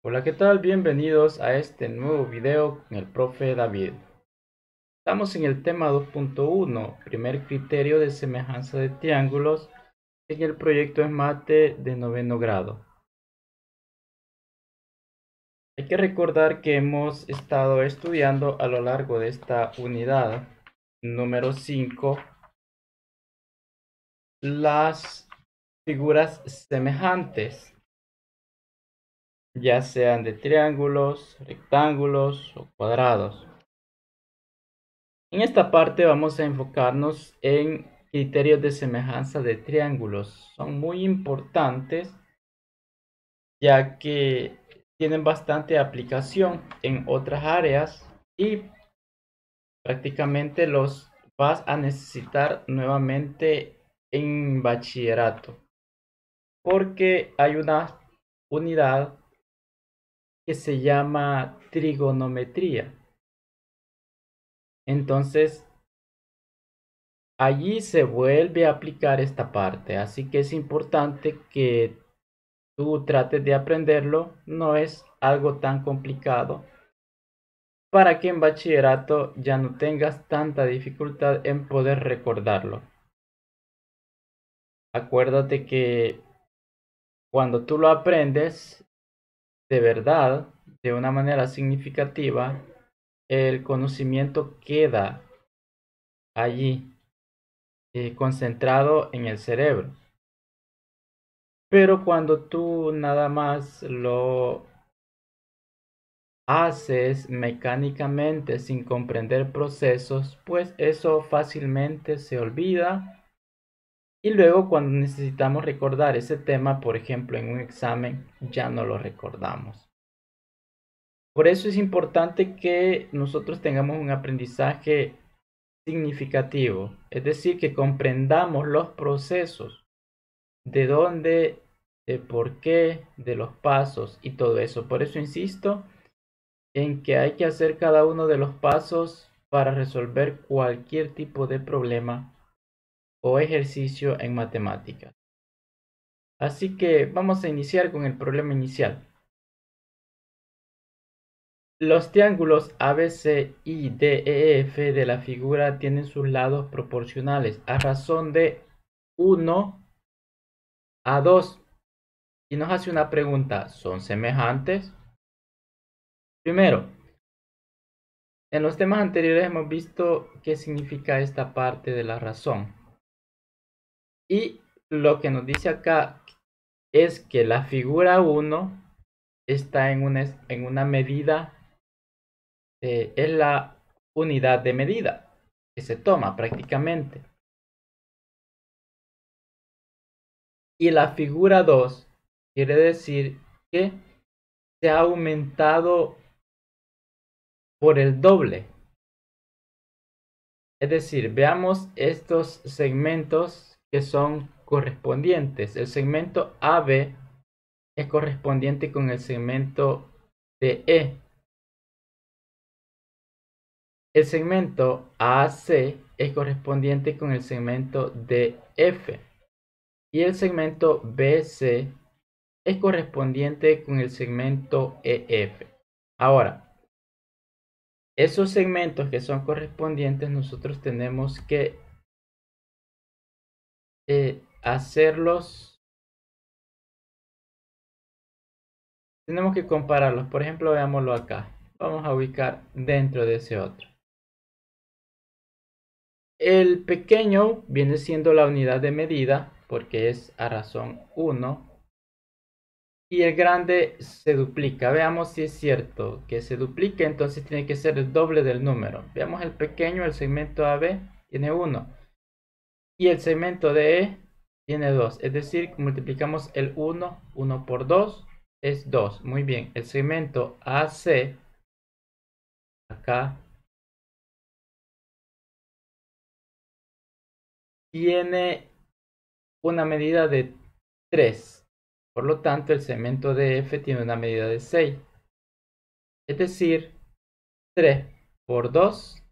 Hola, ¿qué tal? Bienvenidos a este nuevo video con el profe David. Estamos en el tema 2.1, primer criterio de semejanza de triángulos en el proyecto ESMATE de noveno grado. Hay que recordar que hemos estado estudiando a lo largo de esta unidad número 5 las figuras semejantes, ya sean de triángulos, rectángulos o cuadrados. En esta parte vamos a enfocarnos en criterios de semejanza de triángulos. Son muy importantes ya que tienen bastante aplicación en otras áreas y prácticamente los vas a necesitar nuevamente en bachillerato, porque hay una unidad que se llama trigonometría. Entonces, allí se vuelve a aplicar esta parte, así que es importante que tú trates de aprenderlo. No es algo tan complicado para que en bachillerato ya no tengas tanta dificultad en poder recordarlo. Acuérdate que cuando tú lo aprendes de verdad, de una manera significativa, el conocimiento queda allí, concentrado en el cerebro. Pero cuando tú nada más lo haces mecánicamente sin comprender procesos, pues eso fácilmente se olvida y luego cuando necesitamos recordar ese tema, por ejemplo, en un examen, ya no lo recordamos. Por eso es importante que nosotros tengamos un aprendizaje significativo, es decir, que comprendamos los procesos, de dónde, de por qué, de los pasos y todo eso. Por eso insisto en que hay que hacer cada uno de los pasos para resolver cualquier tipo de problema o ejercicio en matemáticas. Así que vamos a iniciar con el problema inicial. Los triángulos ABC y DEF de la figura tienen sus lados proporcionales a razón de 1 a 2. Y nos hace una pregunta, ¿son semejantes? Primero, en los temas anteriores hemos visto qué significa esta parte de la razón. Y lo que nos dice acá es que la figura 1 está en una medida, es la unidad de medida que se toma prácticamente. Y la figura 2 quiere decir que se ha aumentado por el doble. Es decir, veamos estos segmentos que son correspondientes. El segmento AB es correspondiente con el segmento DE. El segmento AC es correspondiente con el segmento DF. Y el segmento BC es correspondiente con el segmento EF. Ahora, esos segmentos que son correspondientes nosotros tenemos que hacerlos, tenemos que compararlos. Por ejemplo, veámoslo acá. Vamos a ubicar dentro de ese otro. El pequeño viene siendo la unidad de medida porque es a razón 1. Y el grande se duplica. Veamos si es cierto que se duplica, entonces tiene que ser el doble del número. Veamos el pequeño, el segmento AB tiene 1 y el segmento DE tiene 2. Es decir, multiplicamos el 1 por 2 es 2. Muy bien, el segmento AC acá tiene una medida de 3. Por lo tanto, el segmento DF tiene una medida de 6. Es decir, 3 por 2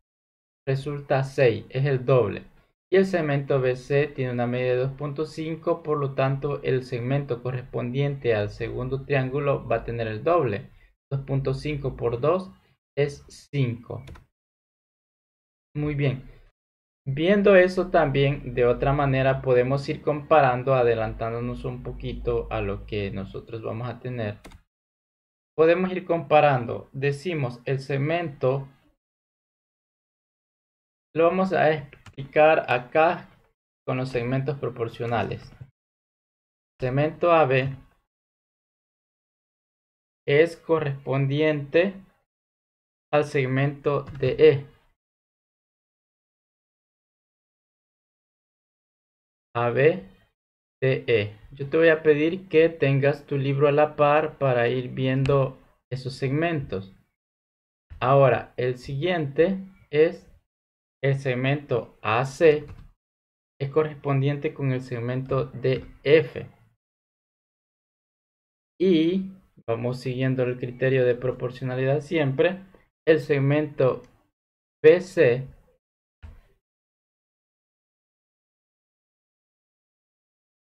resulta 6, es el doble. y el segmento BC tiene una medida de 2.5, por lo tanto el segmento correspondiente al segundo triángulo va a tener el doble. 2.5 por 2 es 5. Muy bien. Viendo eso también de otra manera podemos ir comparando, adelantándonos un poquito a lo que nosotros vamos a tener. Podemos ir comparando. Decimos el segmento, lo vamos a explicar acá con los segmentos proporcionales. Segmento AB es correspondiente al segmento DE. AB, DE. Yo te voy a pedir que tengas tu libro a la par para ir viendo esos segmentos. Ahora, el siguiente es el segmento AC, es correspondiente con el segmento DF. Y vamos siguiendo el criterio de proporcionalidad siempre. El segmento BC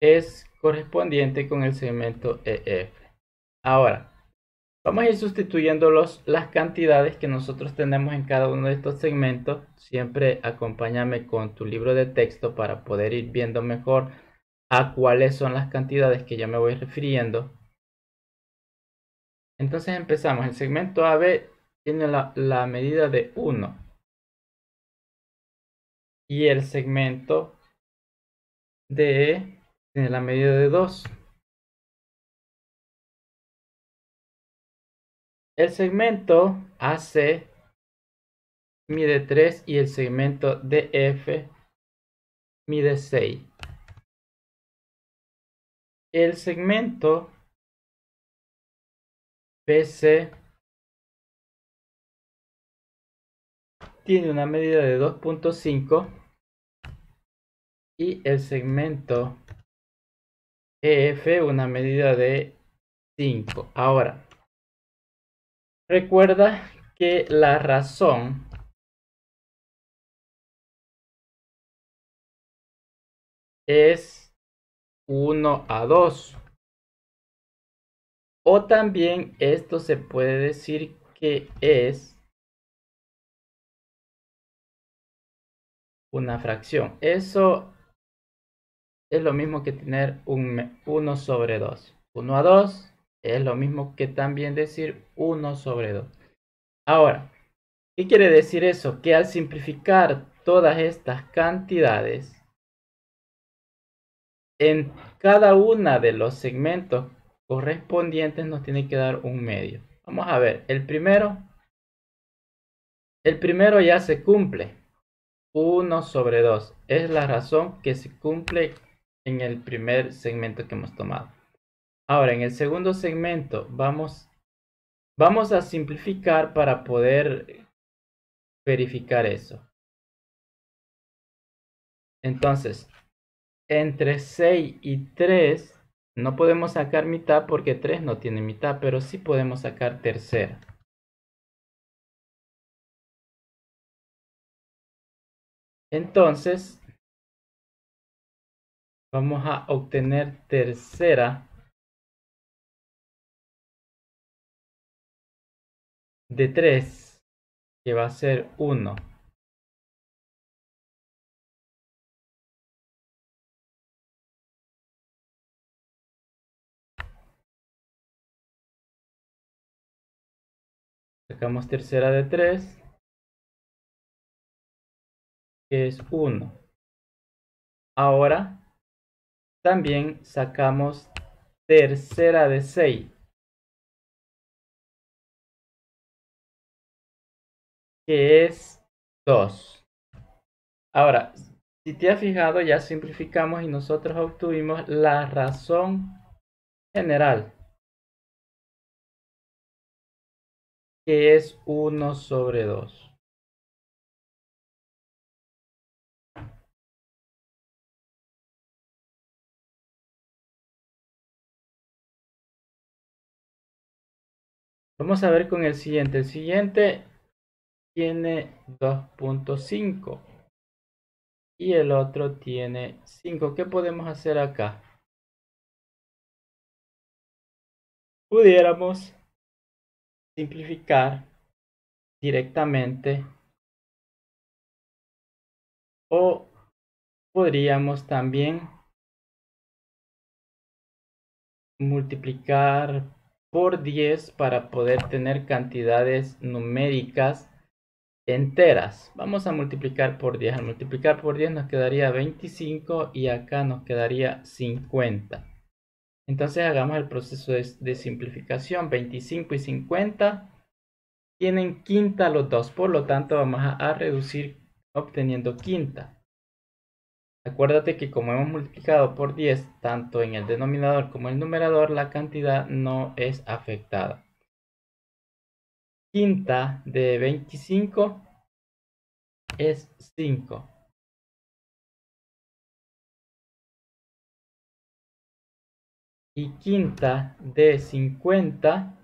es correspondiente con el segmento EF. Ahora, vamos a ir sustituyendo las cantidades que nosotros tenemos en cada uno de estos segmentos. Siempre acompáñame con tu libro de texto para poder ir viendo mejor a cuáles son las cantidades que ya me voy refiriendo. Entonces empezamos. El segmento AB tiene la medida de 1 y el segmento DE tiene la medida de 2. El segmento AC mide 3 y el segmento DF mide 6. El segmento BC tiene una medida de 2.5 y el segmento EF una medida de 5. Ahora, recuerda que la razón es 1:2. O también esto se puede decir que es una fracción. Eso es lo mismo que tener un 1/2. 1:2 es lo mismo que también decir 1/2. Ahora, ¿qué quiere decir eso? Que al simplificar todas estas cantidades, en cada una de los segmentos correspondientes nos tiene que dar un medio. Vamos a ver, el primero ya se cumple. 1/2 es la razón que se cumple en el primer segmento que hemos tomado. Ahora, en el segundo segmento vamos a simplificar para poder verificar eso. Entonces, entre 6 y 3 no podemos sacar mitad porque 3 no tiene mitad, pero sí podemos sacar tercera. Entonces, vamos a obtener tercera de 3, que va a ser 1. Sacamos tercera de 3, que es 1. Ahora, también sacamos tercera de 6, que es 2. Ahora, si te has fijado, ya simplificamos y nosotros obtuvimos la razón general, que es 1/2. Vamos a ver con el siguiente. El siguiente tiene 2.5. y el otro tiene 5. ¿Qué podemos hacer acá? Pudiéramos simplificar directamente o podríamos también multiplicar por 10 para poder tener cantidades numéricas enteras. Vamos a multiplicar por 10. Al multiplicar por 10 nos quedaría 25 y acá nos quedaría 50. Entonces hagamos el proceso de simplificación. 25 y 50 tienen quinta los dos, por lo tanto vamos a reducir obteniendo quinta. Acuérdate que como hemos multiplicado por 10 tanto en el denominador como en el numerador, la cantidad no es afectada. Quinta de 25 es 5. Y quinta de 50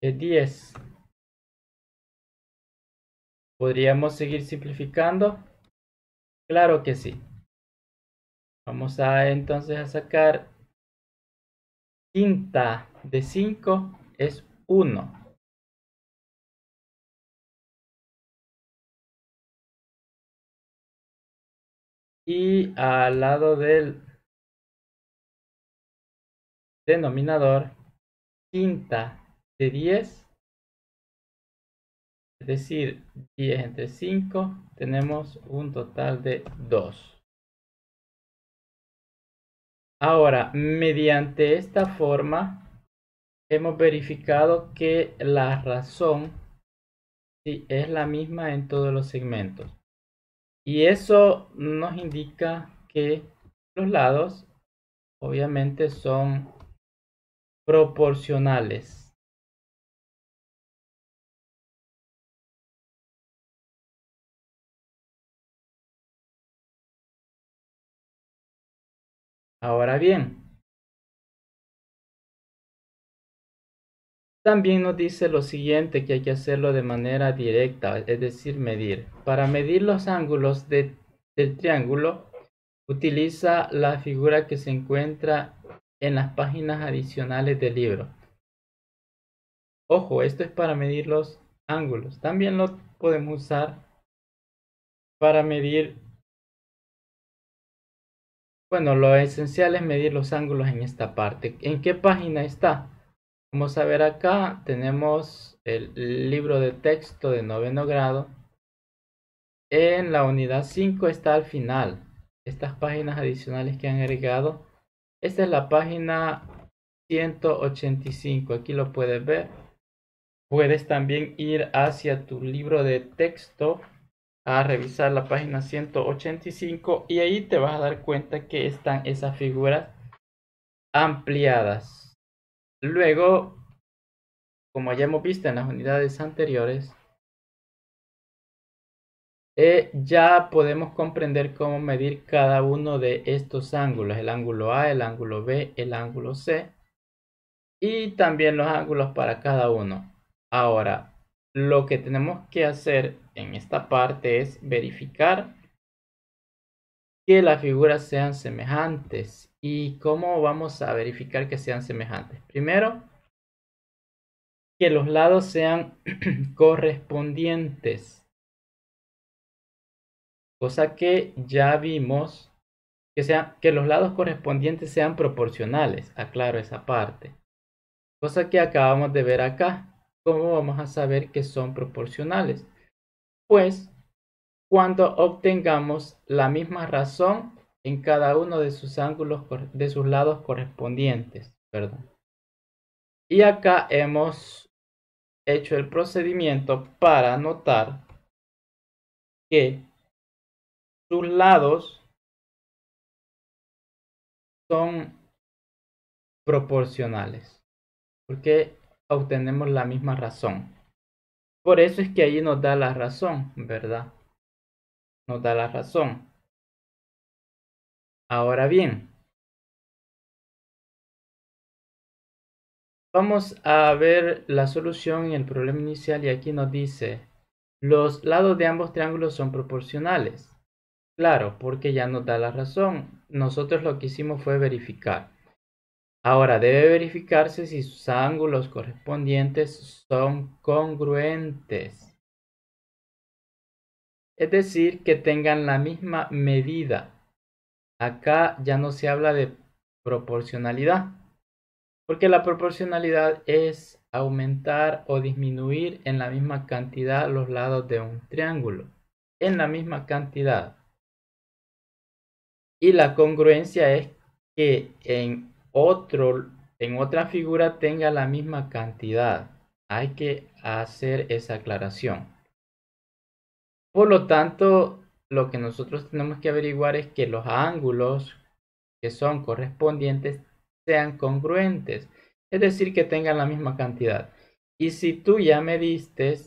es 10. ¿Podríamos seguir simplificando? Claro que sí. Vamos a entonces a sacar quinta de 5 es 1. Y al lado del denominador, quinta de 10, es decir, 10 entre 5, tenemos un total de 2. Ahora, mediante esta forma, hemos verificado que la razón sí, es la misma en todos los segmentos. Y eso nos indica que los lados obviamente son proporcionales. Ahora bien, también nos dice lo siguiente, que hay que hacerlo de manera directa, es decir, medir. Para medir los ángulos del triángulo, utiliza la figura que se encuentra en las páginas adicionales del libro. Ojo, esto es para medir los ángulos. También lo podemos usar para medir, bueno, lo esencial es medir los ángulos en esta parte. ¿En qué página está? Vamos a ver acá, tenemos el libro de texto de noveno grado. En la unidad 5 está al final. Estas páginas adicionales que han agregado. Esta es la página 185. Aquí lo puedes ver. Puedes también ir hacia tu libro de texto a revisar la página 185 y ahí te vas a dar cuenta que están esas figuras ampliadas. Luego, como ya hemos visto en las unidades anteriores, ya podemos comprender cómo medir cada uno de estos ángulos, el ángulo A, el ángulo B, el ángulo C y también los ángulos para cada uno. Ahora, lo que tenemos que hacer en esta parte es verificar que las figuras sean semejantes. ¿Y cómo vamos a verificar que sean semejantes? Primero, que los lados sean correspondientes, cosa que ya vimos. Que los lados correspondientes sean proporcionales, aclaro esa parte. Cosa que acabamos de ver acá. ¿Cómo vamos a saber que son proporcionales? Pues cuando obtengamos la misma razón en cada uno de sus ángulos, de sus lados correspondientes. Perdón. Y acá hemos hecho el procedimiento para notar que sus lados son proporcionales. Porque obtenemos la misma razón. Por eso es que allí nos da la razón, ¿verdad? Nos da la razón. Ahora bien, vamos a ver la solución en el problema inicial y aquí nos dice, Los lados de ambos triángulos son proporcionales. Claro, porque ya nos da la razón. Nosotros lo que hicimos fue verificar. Ahora debe verificarse si sus ángulos correspondientes son congruentes. Es decir, que tengan la misma medida. Acá ya no se habla de proporcionalidad, porque la proporcionalidad es aumentar o disminuir en la misma cantidad los lados de un triángulo. En la misma cantidad. Y la congruencia es que en otra figura tenga la misma cantidad. Hay que hacer esa aclaración. Por lo tanto, lo que nosotros tenemos que averiguar es que los ángulos que son correspondientes sean congruentes, es decir, que tengan la misma cantidad. Y si tú ya mediste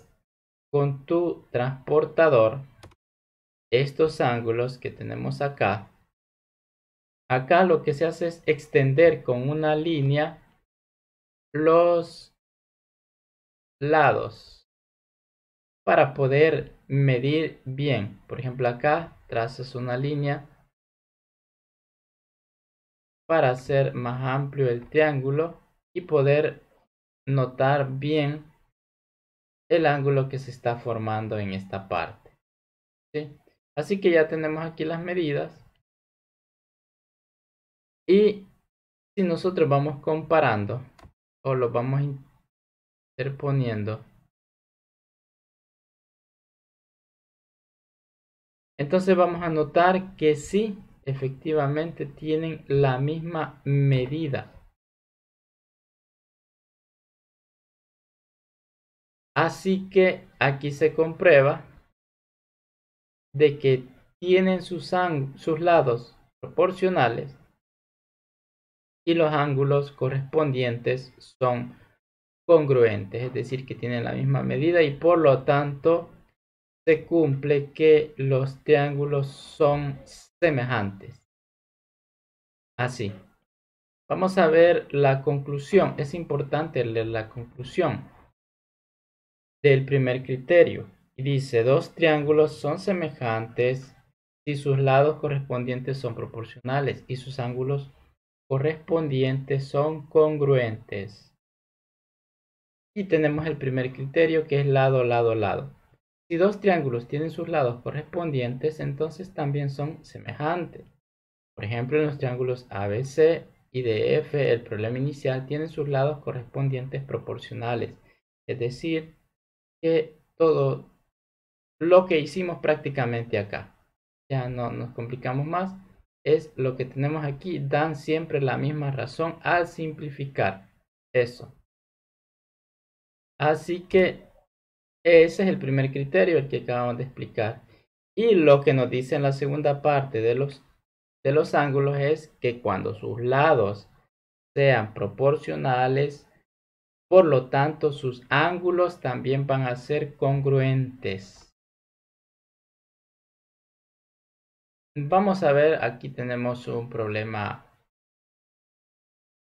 con tu transportador estos ángulos que tenemos acá, acá lo que se hace es extender con una línea los lados para poder medir bien. Por ejemplo, acá trazas una línea para hacer más amplio el triángulo y poder notar bien el ángulo que se está formando en esta parte, ¿sí? Así que ya tenemos aquí las medidas y si nosotros vamos comparando o lo vamos interponiendo, entonces vamos a notar que sí, efectivamente tienen la misma medida. Así que aquí se comprueba de que tienen sus lados proporcionales y los ángulos correspondientes son congruentes, es decir, que tienen la misma medida y por lo tanto se cumple que los triángulos son semejantes. Así. Vamos a ver la conclusión. Es importante leer la conclusión del primer criterio. Y dice, dos triángulos son semejantes si sus lados correspondientes son proporcionales y sus ángulos correspondientes son congruentes. Y tenemos el primer criterio que es lado, lado, lado. Si dos triángulos tienen sus lados correspondientes, entonces también son semejantes. Por ejemplo, en los triángulos ABC y DF, el problema inicial tiene sus lados correspondientes proporcionales. Es decir, que todo lo que hicimos prácticamente acá, ya no nos complicamos más, es lo que tenemos aquí, dan siempre la misma razón al simplificar eso. Así que ese es el primer criterio, el que acabamos de explicar. Y lo que nos dice en la segunda parte de los ángulos es que cuando sus lados sean proporcionales, por lo tanto sus ángulos también van a ser congruentes. Vamos a ver, aquí tenemos un problema,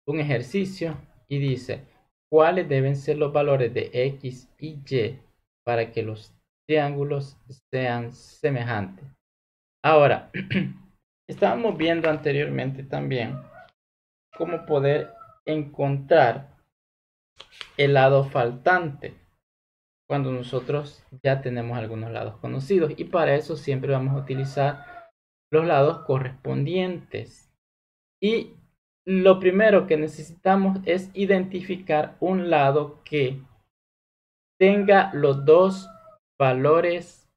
un ejercicio y dice, ¿cuáles deben ser los valores de X y Y para que los triángulos sean semejantes? Ahora, estábamos viendo anteriormente también cómo poder encontrar el lado faltante cuando nosotros ya tenemos algunos lados conocidos y para eso siempre vamos a utilizar los lados correspondientes. Y lo primero que necesitamos es identificar un lado que tenga los dos valores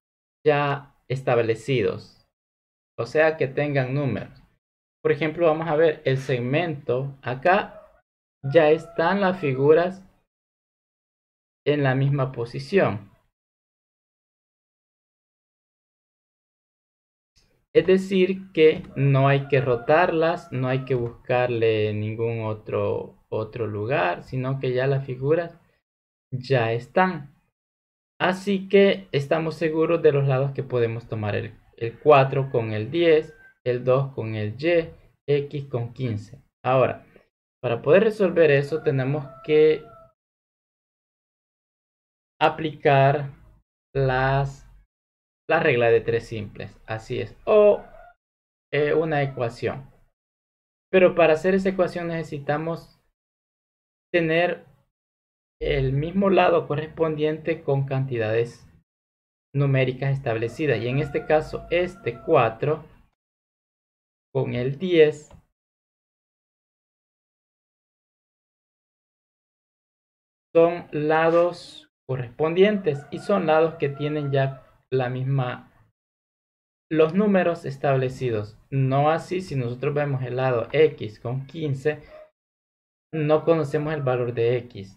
ya establecidos, o sea que tengan números. Por ejemplo, vamos a ver el segmento. Acá ya están las figuras en la misma posición. Es decir, que no hay que rotarlas, no hay que buscarle ningún otro lugar, sino que ya las figuras ya están. Así que estamos seguros de los lados que podemos tomar el 4 con el 10, el 2 con el Y, X con 15. Ahora, para poder resolver eso tenemos que aplicar la regla de tres simples, así es, o una ecuación. Pero para hacer esa ecuación necesitamos tener el mismo lado correspondiente con cantidades numéricas establecidas. Y en este caso, este 4 con el 10 son lados correspondientes y son lados que tienen ya la misma, los números establecidos. No así si nosotros vemos el lado x con 15, no conocemos el valor de x.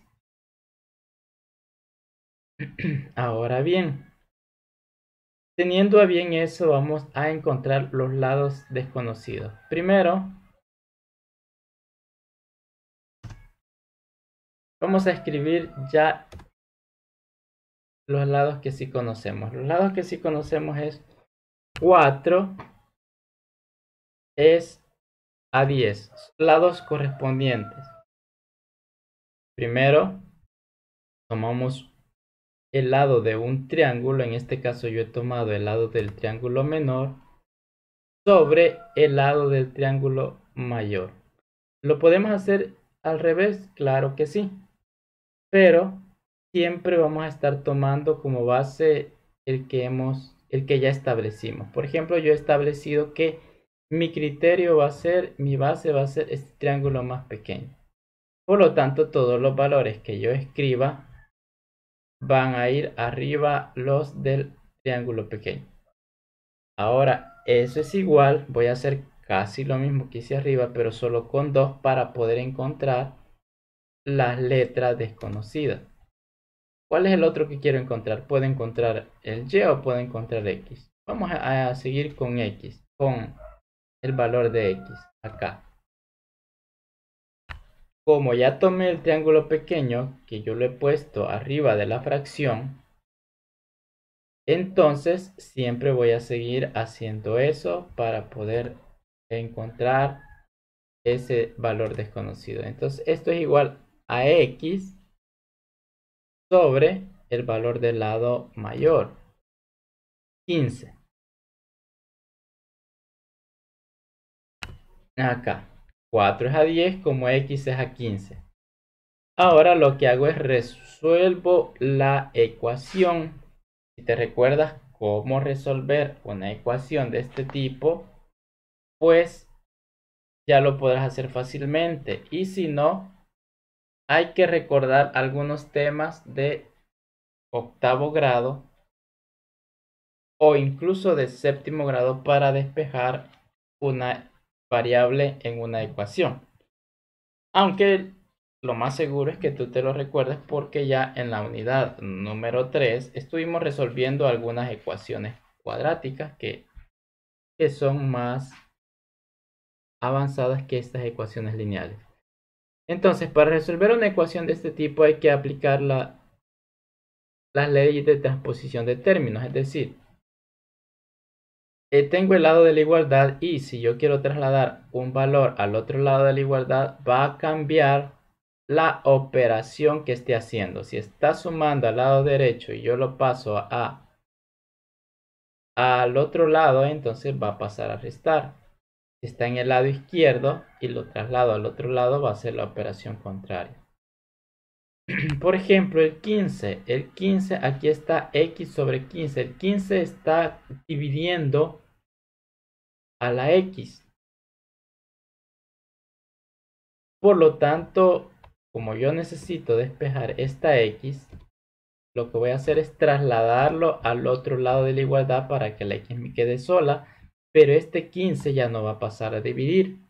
Ahora bien, teniendo a bien eso, vamos a encontrar los lados desconocidos. Primero, vamos a escribir ya los lados que sí conocemos. Los lados que sí conocemos es 4 es a 10. Lados correspondientes. Primero, tomamos el lado de un triángulo. En este caso yo he tomado el lado del triángulo menor sobre el lado del triángulo mayor. ¿Lo podemos hacer al revés? Claro que sí. Pero siempre vamos a estar tomando como base el que ya establecimos. Por ejemplo, yo he establecido que mi criterio va a ser, mi base va a ser este triángulo más pequeño. Por lo tanto, todos los valores que yo escriba van a ir arriba los del triángulo pequeño. Ahora, eso es igual, voy a hacer casi lo mismo que hice arriba, pero solo con 2 para poder encontrar las letras desconocidas. ¿Cuál es el otro que quiero encontrar? Puedo encontrar el y o puedo encontrar x. Vamos a seguir con x, con el valor de x acá. Como ya tomé el triángulo pequeño, que yo lo he puesto arriba de la fracción, entonces siempre voy a seguir haciendo eso para poder encontrar ese valor desconocido. Entonces esto es igual a x sobre el valor del lado mayor, 15. Acá, 4 es a 10 como x es a 15. Ahora lo que hago es resuelvo la ecuación. Si te recuerdas cómo resolver una ecuación de este tipo, pues ya lo podrás hacer fácilmente. Y si no, hay que recordar algunos temas de octavo grado o incluso de séptimo grado para despejar una variable en una ecuación. Aunque lo más seguro es que tú te lo recuerdes porque ya en la unidad número 3 estuvimos resolviendo algunas ecuaciones cuadráticas que son más avanzadas que estas ecuaciones lineales. Entonces, para resolver una ecuación de este tipo hay que aplicar las leyes de transposición de términos. Es decir, tengo el lado de la igualdad y si yo quiero trasladar un valor al otro lado de la igualdad, va a cambiar la operación que esté haciendo. Si está sumando al lado derecho y yo lo paso al otro lado, entonces va a pasar a restar. Si está en el lado izquierdo y lo traslado al otro lado, va a ser la operación contraria. Por ejemplo, el 15. El 15, aquí está x sobre 15. El 15 está dividiendo a la x. Por lo tanto, como yo necesito despejar esta x, lo que voy a hacer es trasladarlo al otro lado de la igualdad para que la x me quede sola, pero este 15 ya no va a pasar a dividir.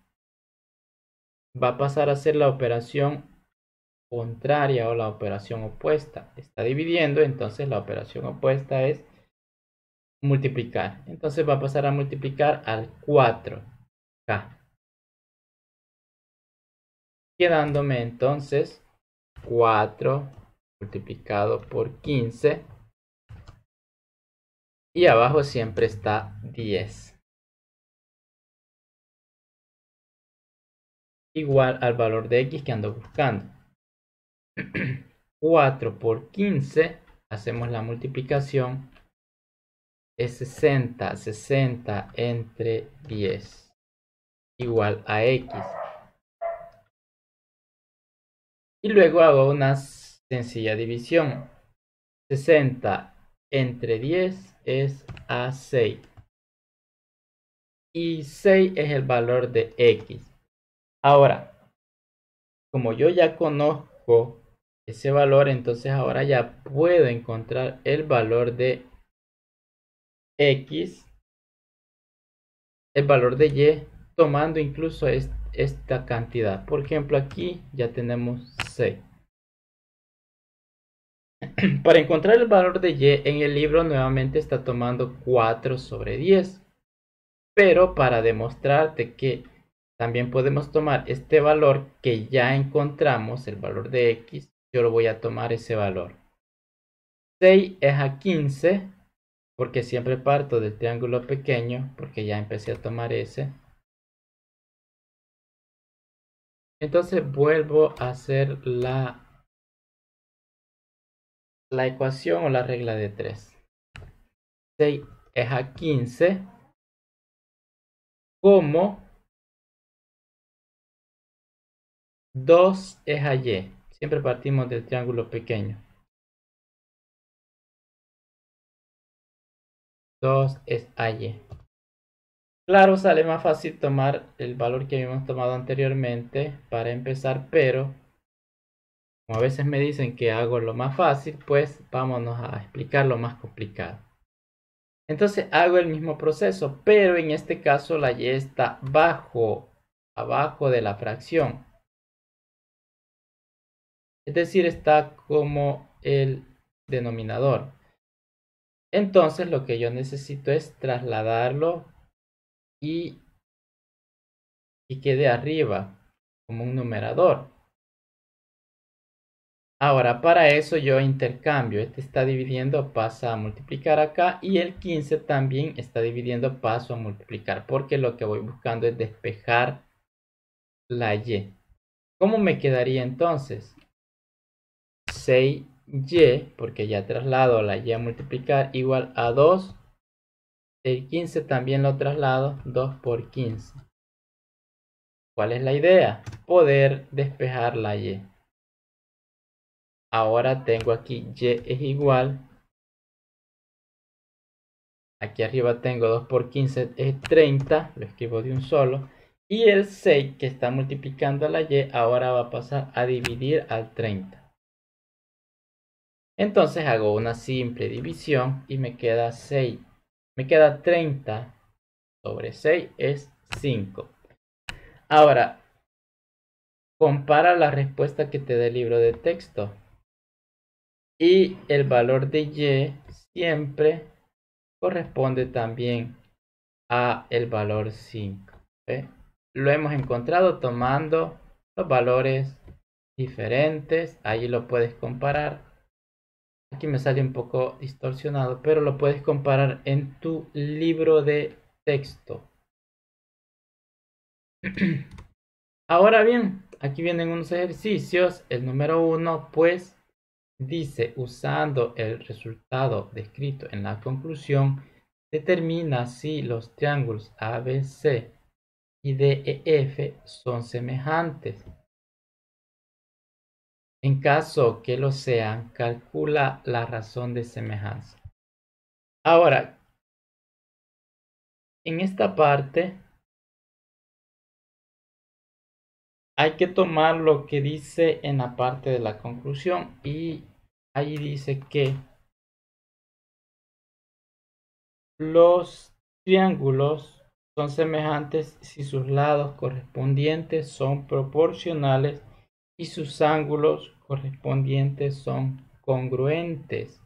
Va a pasar a ser la operación contraria o la operación opuesta. Está dividiendo, entonces la operación opuesta es multiplicar. Entonces va a pasar a multiplicar al 4K. Quedándome entonces 4 multiplicado por 15. Y abajo siempre está 10. Igual al valor de x que ando buscando. 4 por 15 hacemos la multiplicación, es 60. 60 entre 10 igual a X. Y luego hago una sencilla división. 60 entre 10 es a 6. Y 6 es el valor de X. Ahora, como yo ya conozco ese valor, entonces ahora ya puedo encontrar el valor de X, el valor de Y, tomando incluso esta cantidad. Por ejemplo, aquí ya tenemos 6. Para encontrar el valor de Y en el libro nuevamente está tomando 4 sobre 10. Pero para demostrarte que también podemos tomar este valor que ya encontramos, el valor de X, yo lo voy a tomar ese valor. 6 es a 15, porque siempre parto del triángulo pequeño, porque ya empecé a tomar ese. Entonces vuelvo a hacer la ecuación o la regla de 3. 6 es a 15, como 2 es a Y. Siempre partimos del triángulo pequeño. 2 es a Y. Claro, sale más fácil tomar el valor que habíamos tomado anteriormente para empezar, pero como a veces me dicen que hago lo más fácil, pues vámonos a explicar lo más complicado. Entonces hago el mismo proceso, pero en este caso la Y está abajo de la fracción. Es decir, está como el denominador. Entonces lo que yo necesito es trasladarlo y quede arriba como un numerador. Ahora, para eso yo intercambio. Este está dividiendo, pasa a multiplicar acá. Y el 15 también está dividiendo, paso a multiplicar. Porque lo que voy buscando es despejar la Y. ¿Cómo me quedaría entonces? 6Y, porque ya traslado la Y a multiplicar, igual a 2. El 15 también lo traslado, 2 por 15. ¿Cuál es la idea? Poder despejar la Y. Ahora tengo aquí Y es igual. Aquí arriba tengo 2 por 15 es 30. Lo escribo de un solo. Y el 6 que está multiplicando la Y ahora va a pasar a dividir al 30. Entonces hago una simple división y me queda 6. Me queda 30 sobre 6 es 5. Ahora, compara la respuesta que te da el libro de texto. Y el valor de Y siempre corresponde también a el valor 5. ¿Ve? Lo hemos encontrado tomando los valores diferentes. Ahí lo puedes comparar. Aquí me sale un poco distorsionado, pero lo puedes comparar en tu libro de texto. Ahora bien, aquí vienen unos ejercicios. El número 1, pues, dice, usando el resultado descrito en la conclusión, determina si los triángulos ABC y DEF son semejantes. En caso que lo sean, calcula la razón de semejanza. Ahora, en esta parte hay que tomar lo que dice en la parte de la conclusión y ahí dice que los triángulos son semejantes si sus lados correspondientes son proporcionales y sus ángulos correspondientes son congruentes.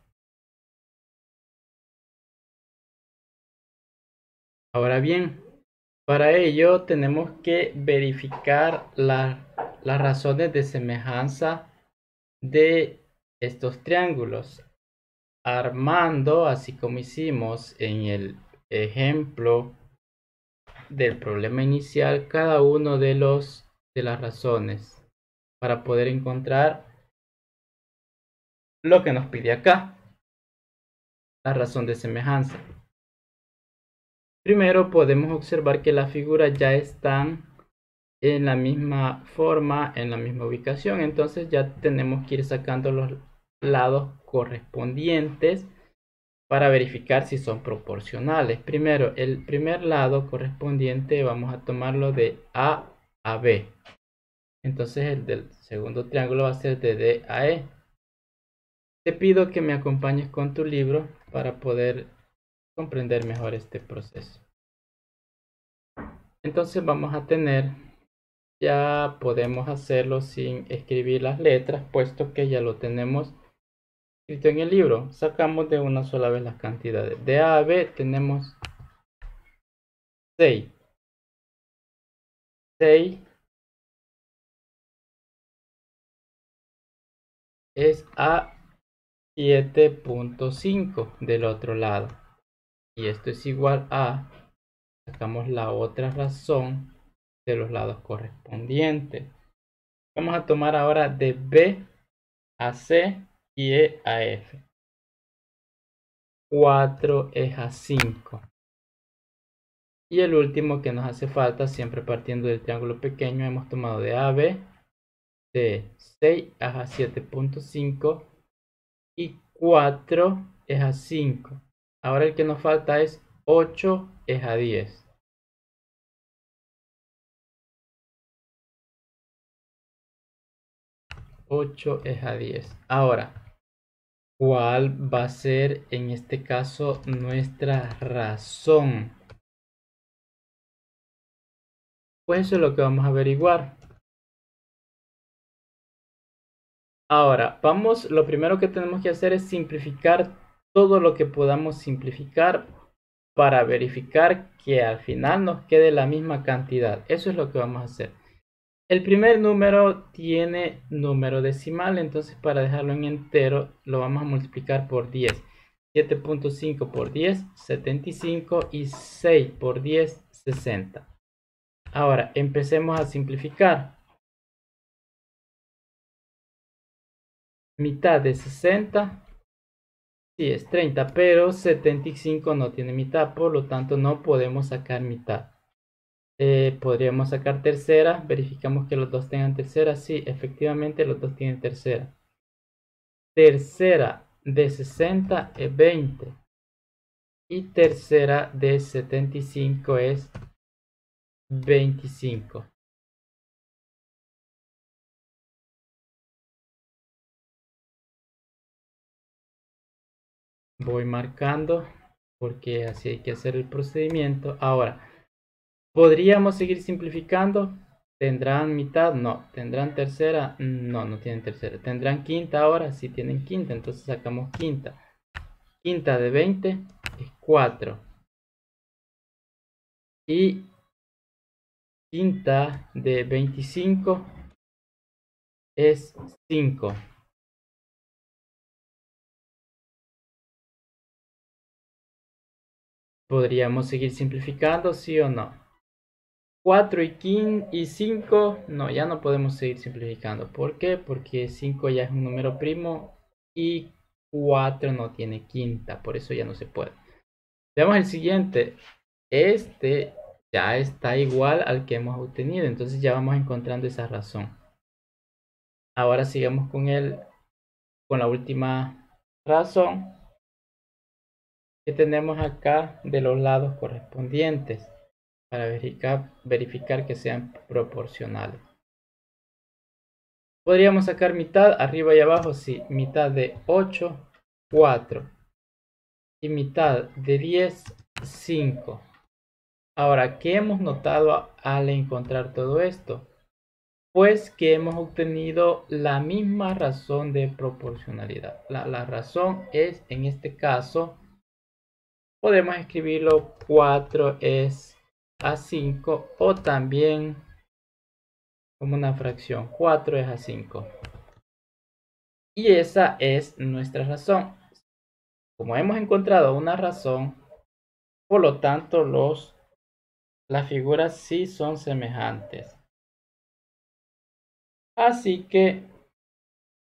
Ahora bien, para ello tenemos que verificar las razones de semejanza de estos triángulos, armando, así como hicimos en el ejemplo del problema inicial, cada uno de las razones para poder encontrar lo que nos pide acá. la razón de semejanza. Primero podemos observar que las figuras ya están en la misma forma, en la misma ubicación. Entonces ya tenemos que ir sacando los lados correspondientes para verificar si son proporcionales. Primero, el primer lado correspondiente vamos a tomarlo de A a B. Entonces el del segundo triángulo va a ser de D a E. Te pido que me acompañes con tu libro para poder comprender mejor este proceso. Entonces vamos a tener, ya podemos hacerlo sin escribir las letras, puesto que ya lo tenemos escrito en el libro. Sacamos de una sola vez las cantidades. De A a B tenemos 6. 6 es a 7.5 del otro lado. Y esto es igual a, sacamos la otra razón de los lados correspondientes. Vamos a tomar ahora de B a C y E a F. 4 es a 5. Y el último que nos hace falta, siempre partiendo del triángulo pequeño, hemos tomado de A a B, de 6 es a 7.5 y 4 es a 5. Ahora el que nos falta es 8 es a 10. 8 es a 10. Ahora, ¿cuál va a ser en este caso nuestra razón? Pues eso es lo que vamos a averiguar. Ahora, lo primero que tenemos que hacer es simplificar todo lo que podamos simplificar para verificar que al final nos quede la misma cantidad. Eso es lo que vamos a hacer. El primer número tiene número decimal, entonces para dejarlo en entero lo vamos a multiplicar por 10. 7.5 por 10, 75 y 6 por 10, 60. Ahora empecemos a simplificar. Mitad de 60, sí es 30, pero 75 no tiene mitad, por lo tanto no podemos sacar mitad. Podríamos sacar tercera, verificamos que los dos tengan tercera, sí, efectivamente los dos tienen tercera. Tercera de 60 es 20 y tercera de 75 es 25. Voy marcando porque así hay que hacer el procedimiento. Ahora, ¿podríamos seguir simplificando? ¿Tendrán mitad? No. ¿Tendrán tercera? No, no tienen tercera. ¿Tendrán quinta ahora? Sí tienen quinta, entonces sacamos quinta. Quinta de 20 es 4. Y quinta de 25 es 5. ¿Podríamos seguir simplificando, sí o no? 4 y 5, no, ya no podemos seguir simplificando. ¿Por qué? Porque 5 ya es un número primo y 4 no tiene quinta, por eso ya no se puede. Veamos el siguiente. Este ya está igual al que hemos obtenido, entonces ya vamos encontrando esa razón. Ahora sigamos con la última razón que tenemos acá de los lados correspondientes para verificar que sean proporcionales. Podríamos sacar mitad arriba y abajo, sí, mitad de 8, 4 y mitad de 10, 5. Ahora, ¿qué hemos notado al encontrar todo esto? Pues que hemos obtenido la misma razón de proporcionalidad. La razón es, en este caso, podemos escribirlo 4 es a 5 o también como una fracción, 4 es a 5. Y esa es nuestra razón. Como hemos encontrado una razón, por lo tanto las figuras sí son semejantes. Así que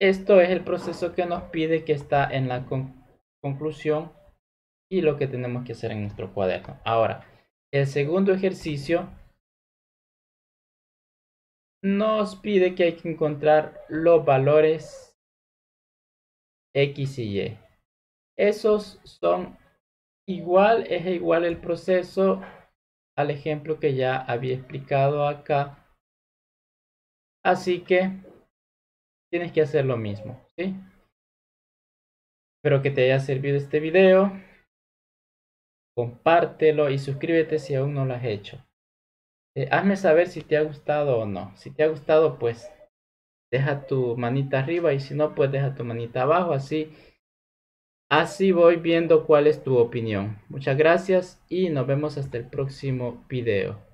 esto es el proceso que nos pide que está en la conclusión y lo que tenemos que hacer en nuestro cuaderno. Ahora, el segundo ejercicio nos pide que hay que encontrar los valores X y Y. Esos son es igual el proceso al ejemplo que ya había explicado acá. Así que tienes que hacer lo mismo, ¿sí? Espero que te haya servido este video. Compártelo y suscríbete si aún no lo has hecho. Hazme saber si te ha gustado o no. Si te ha gustado, pues deja tu manita arriba y si no, pues deja tu manita abajo. Así voy viendo cuál es tu opinión. Muchas gracias y nos vemos hasta el próximo video.